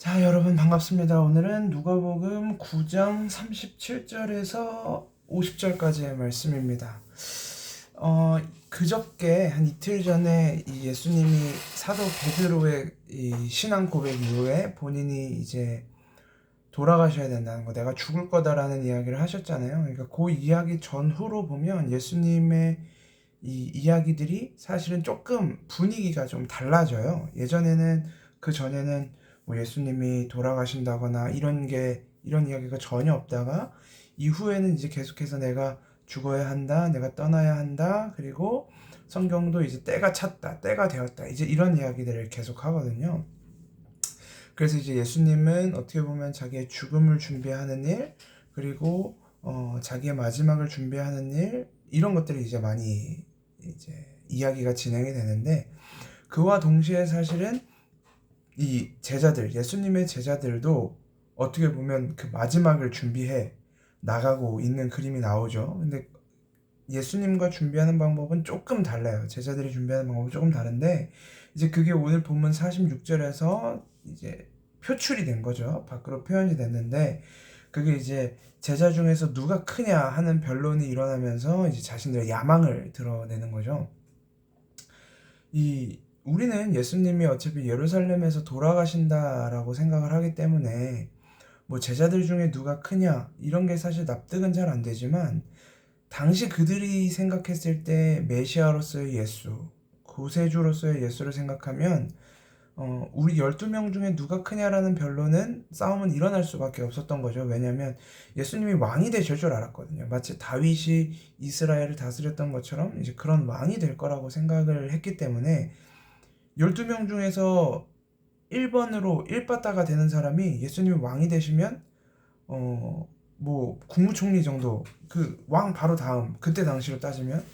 자, 여러분 반갑습니다. 오늘은 누가복음 9장 37절에서 50절까지의 말씀입니다. 그저께 한 이틀 전에 이 예수님이 사도 베드로의 이 신앙 고백 이후에 본인이 이제 돌아가셔야 된다는 거, 내가 죽을 거다라는 이야기를 하셨잖아요. 그러니까 그 이야기 전후로 보면 예수님의 이 이야기들이 사실은 조금 분위기가 좀 달라져요. 그 전에는 뭐 예수님이 돌아가신다거나 이런 이야기가 전혀 없다가 이후에는 이제 계속해서 내가 죽어야 한다, 내가 떠나야 한다, 그리고 성경도 이제 때가 찼다, 때가 되었다, 이제 이런 이야기들을 계속 하거든요. 그래서 이제 예수님은 어떻게 보면 자기의 죽음을 준비하는 일, 그리고 자기의 마지막을 준비하는 일, 이런 것들이 이제 많이 이제 이야기가 진행이 되는데, 그와 동시에 사실은 이 제자들, 예수님의 제자들도 어떻게 보면 그 마지막을 준비해 나가고 있는 그림이 나오죠. 근데 예수님과 준비하는 방법은 조금 달라요. 제자들이 준비하는 방법은 조금 다른데, 이제 그게 오늘 본문 46절에서 이제 표출이 된 거죠. 밖으로 표현이 됐는데, 그게 이제 제자 중에서 누가 크냐 하는 변론이 일어나면서 이제 자신들의 야망을 드러내는 거죠. 우리는 예수님이 어차피 예루살렘에서 돌아가신다라고 생각을 하기 때문에 뭐 제자들 중에 누가 크냐 이런 게 사실 납득은 잘 안 되지만, 당시 그들이 생각했을 때 메시아로서의 예수, 구세주로서의 예수를 생각하면 우리 12명 중에 누가 크냐라는 싸움은 일어날 수밖에 없었던 거죠. 왜냐하면 예수님이 왕이 되실 줄 알았거든요. 마치 다윗이 이스라엘을 다스렸던 것처럼 이제 그런 왕이 될 거라고 생각을 했기 때문에 12명 중에서 1번으로 1바다가 되는 사람이 예수님이 왕이 되시면 뭐 국무총리 정도, 그 왕 바로 다음, 그때 당시로 따지면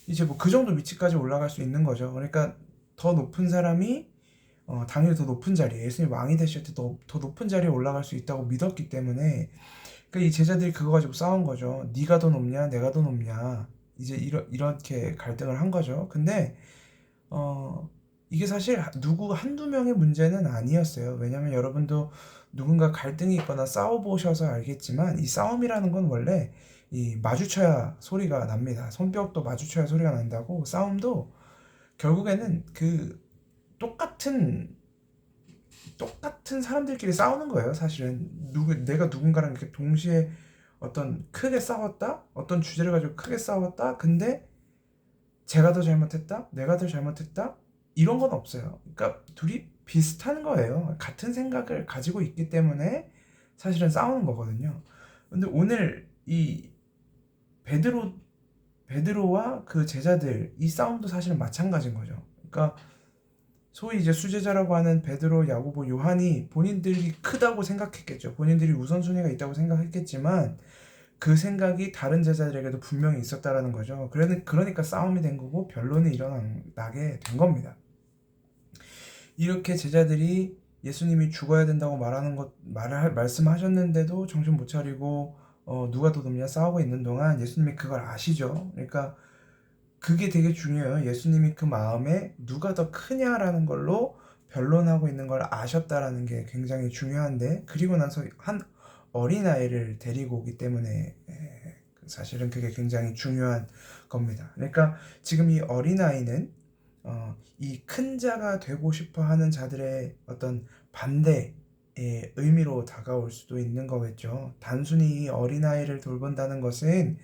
이제 뭐 그 정도 위치까지 올라갈 수 있는 거죠. 그러니까 더 높은 사람이 당연히 더 높은 자리에, 예수님 왕이 되실 때 더 높은 자리에 올라갈 수 있다고 믿었기 때문에, 그러니까 이 제자들이 그거 가지고 싸운 거죠. 네가 더 높냐 내가 더 높냐, 이제 이렇게 갈등을 한 거죠. 근데 이게 사실 누구 한두 명의 문제는 아니었어요. 왜냐면 여러분도 누군가 갈등이 있거나 싸워보셔서 알겠지만, 이 싸움이라는 건 원래 이 마주쳐야 소리가 납니다. 손뼉도 마주쳐야 소리가 난다고, 싸움도 결국에는 그 똑같은 사람들끼리 싸우는 거예요. 사실은 내가 누군가랑 이렇게 동시에 어떤 크게 싸웠다, 어떤 주제를 가지고 크게 싸웠다, 근데 제가 더 잘못했다, 내가 더 잘못했다, 이런 건 없어요. 그러니까 둘이 비슷한 거예요. 같은 생각을 가지고 있기 때문에 사실은 싸우는 거거든요. 근데 오늘 이 베드로 베드로와 그 제자들, 이 싸움도 사실은 마찬가지인 거죠. 그러니까 소위 이제 수제자라고 하는 베드로, 야고보, 요한이 본인들이 크다고 생각했겠죠. 본인들이 우선순위가 있다고 생각했겠지만, 그 생각이 다른 제자들에게도 분명히 있었다라는 거죠. 그러니까 싸움이 된 거고 변론이 일어나게 된 겁니다. 이렇게 제자들이 예수님이 죽어야 된다고 말씀하셨는데도 정신 못 차리고 누가 더 높냐 싸우고 있는 동안, 예수님이 그걸 아시죠. 그러니까 그게 되게 중요해요. 예수님이 그 마음에 누가 더 크냐라는 걸로 변론하고 있는 걸 아셨다라는 게 굉장히 중요한데, 그리고 나서 한 어린아이를 데리고 오기 때문에 사실은 그게 굉장히 중요한 겁니다. 그러니까 지금 이 어린아이는 이 큰 자가 되고 싶어 하는 자들의 어떤 반대의 의미로 다가올 수도 있는 거겠죠. 단순히 이 어린아이를 돌본다는 것은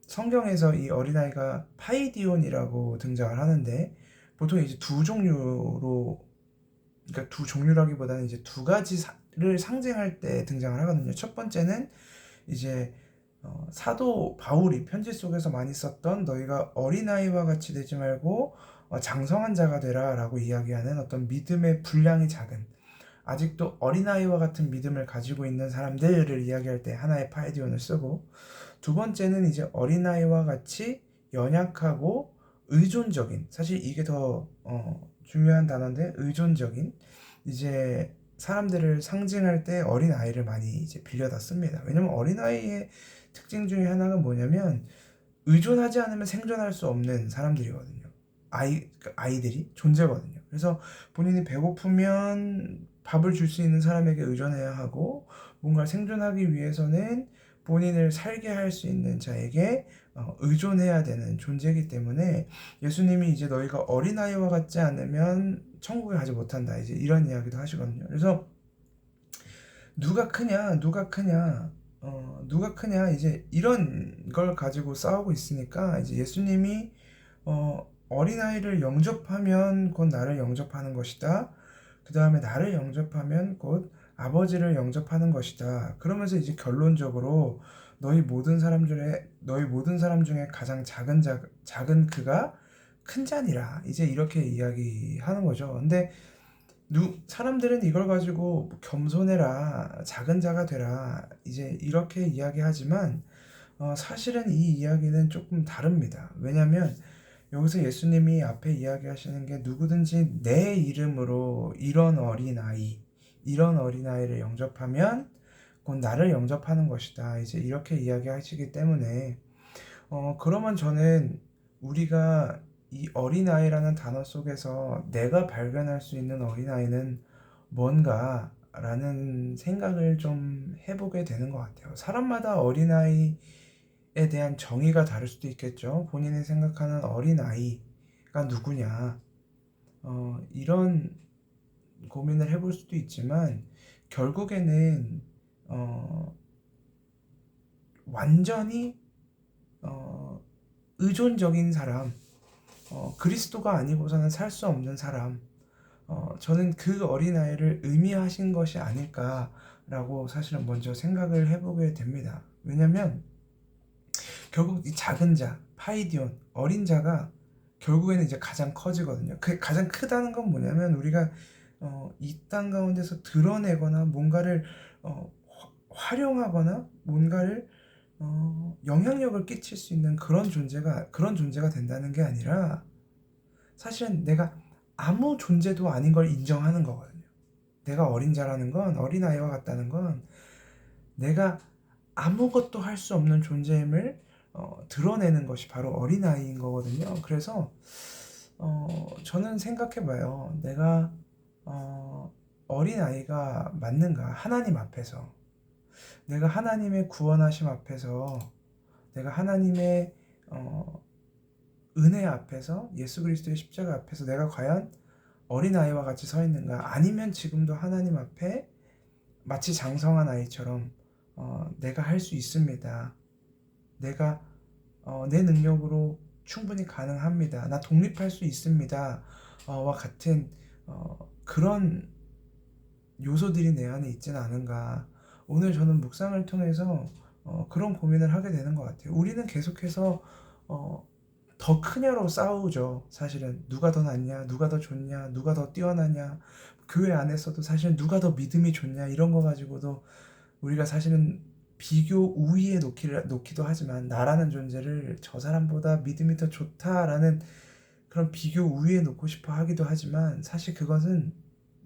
성경에서 이 어린아이가 파이디온이라고 등장을 하는데, 보통 이제 그러니까 두 종류라기보다는 이제 두 가지를 상징할 때 등장을 하거든요. 첫 번째는 이제 사도 바울이 편지 속에서 많이 썼던, 너희가 어린아이와 같이 되지 말고 장성한 자가 되라 라고 이야기하는 어떤 믿음의 분량이 작은, 아직도 어린아이와 같은 믿음을 가지고 있는 사람들을 이야기할 때 하나의 파이디온을 쓰고, 두 번째는 이제 어린아이와 같이 연약하고 의존적인, 사실 이게 더 중요한 단어인데, 의존적인, 이제 사람들을 상징할 때 어린아이를 많이 이제 빌려다 씁니다. 왜냐면 어린아이의 특징 중에 하나가 뭐냐면, 의존하지 않으면 생존할 수 없는 사람들이거든요. 아이들이 존재거든요. 그래서 본인이 배고프면 밥을 줄 수 있는 사람에게 의존해야 하고, 뭔가 생존하기 위해서는 본인을 살게 할 수 있는 자에게 의존해야 되는 존재이기 때문에, 예수님이 이제 너희가 어린아이와 같지 않으면 천국에 가지 못한다, 이제 이런 이야기도 하시거든요. 그래서 누가 크냐, 누가 크냐, 이제 이런 걸 가지고 싸우고 있으니까, 이제 예수님이 어린아이를 영접하면 곧 나를 영접하는 것이다. 그 다음에 나를 영접하면 곧 아버지를 영접하는 것이다. 그러면서 이제 결론적으로 너희 모든 사람 중에 가장 작은 그가 큰 자니라. 이제 이렇게 이야기하는 거죠. 근데 사람들은 이걸 가지고 뭐 겸손해라, 작은 자가 되라, 이제 이렇게 이야기하지만 사실은 이 이야기는 조금 다릅니다. 왜냐하면 여기서 예수님이 앞에 이야기하시는 게, 누구든지 내 이름으로 이런 어린아이를 영접하면 곧 나를 영접하는 것이다, 이제 이렇게 이야기하시기 때문에 그러면 저는 우리가 이 어린아이라는 단어 속에서 내가 발견할 수 있는 어린아이는 뭔가 라는 생각을 좀 해보게 되는 것 같아요. 사람마다 어린아이에 대한 정의가 다를 수도 있겠죠. 본인이 생각하는 어린아이가 누구냐, 이런 고민을 해볼 수도 있지만, 결국에는 완전히 의존적인 사람, 그리스도가 아니고서는 살 수 없는 사람, 저는 그 어린아이를 의미하신 것이 아닐까라고 사실은 먼저 생각을 해보게 됩니다. 왜냐면 결국 이 작은 자, 파이디온, 어린 자가 결국에는 이제 가장 커지거든요. 그 가장 크다는 건 뭐냐면, 우리가 이 땅 가운데서 드러내거나 뭔가를 활용하거나 뭔가를 영향력을 끼칠 수 있는 그런 존재가 된다는 게 아니라, 사실은 내가 아무 존재도 아닌 걸 인정하는 거거든요. 내가 어린 자라는 건, 어린아이와 같다는 건, 내가 아무것도 할 수 없는 존재임을 드러내는 것이 바로 어린아이인 거거든요. 그래서 저는 생각해봐요. 내가 어린아이가 맞는가? 하나님 앞에서, 내가 하나님의 구원하심 앞에서, 내가 하나님의 은혜 앞에서, 예수 그리스도의 십자가 앞에서 내가 과연 어린아이와 같이 서 있는가? 아니면 지금도 하나님 앞에 마치 장성한 아이처럼 내가 할 수 있습니다, 내가 내 능력으로 충분히 가능합니다, 나 독립할 수 있습니다 와 같은 그런 요소들이 내 안에 있지는 않은가. 오늘 저는 묵상을 통해서 그런 고민을 하게 되는 것 같아요. 우리는 계속해서 더 크냐로 싸우죠. 사실은 누가 더 낫냐, 누가 더 좋냐, 누가 더 뛰어나냐, 교회 안에서도 사실은 누가 더 믿음이 좋냐, 이런 거 가지고도 우리가 사실은 비교 우위에 놓기도 하지만, 나라는 존재를 저 사람보다 믿음이 더 좋다라는 그런 비교 우위에 놓고 싶어 하기도 하지만, 사실 그것은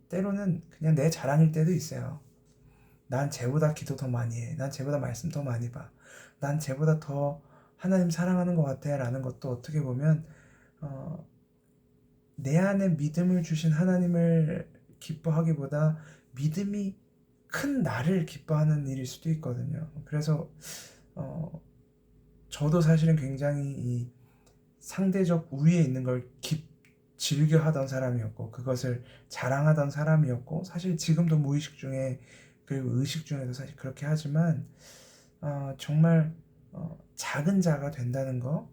때로는 그냥 내 자랑일 때도 있어요. 난 쟤보다 기도 더 많이 해, 난 쟤보다 말씀 더 많이 봐, 난 쟤보다 더 하나님 사랑하는 것 같아 라는 것도 어떻게 보면 내 안에 믿음을 주신 하나님을 기뻐하기보다 믿음이 큰 나를 기뻐하는 일일 수도 있거든요. 그래서 저도 사실은 굉장히 이 상대적 우위에 있는 걸 즐겨 하던 사람이었고, 그것을 자랑하던 사람이었고, 사실 지금도 무의식 중에, 그리고 의식 중에도 사실 그렇게 하지만, 정말 작은 자가 된다는 거,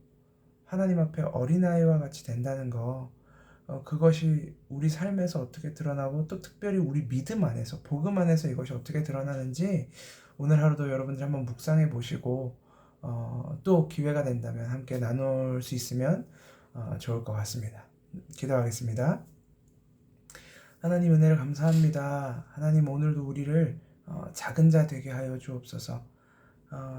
하나님 앞에 어린아이와 같이 된다는 거, 그것이 우리 삶에서 어떻게 드러나고, 또 특별히 우리 믿음 안에서, 복음 안에서 이것이 어떻게 드러나는지 오늘 하루도 여러분들 한번 묵상해 보시고 또 기회가 된다면 함께 나눌 수 있으면 좋을 것 같습니다. 기도하겠습니다. 하나님, 은혜를 감사합니다. 하나님, 오늘도 우리를 작은 자 되게 하여 주옵소서.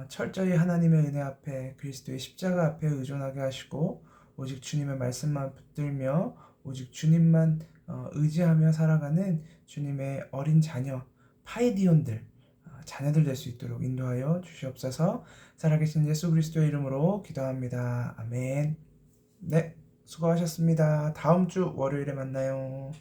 철저히 하나님의 은혜 앞에, 그리스도의 십자가 앞에 의존하게 하시고, 오직 주님의 말씀만 붙들며 오직 주님만 의지하며 살아가는 주님의 어린 자녀, 파이디온들, 자녀들 될 수 있도록 인도하여 주시옵소서. 살아계신 예수 그리스도의 이름으로 기도합니다. 아멘. 네, 수고하셨습니다. 다음 주 월요일에 만나요.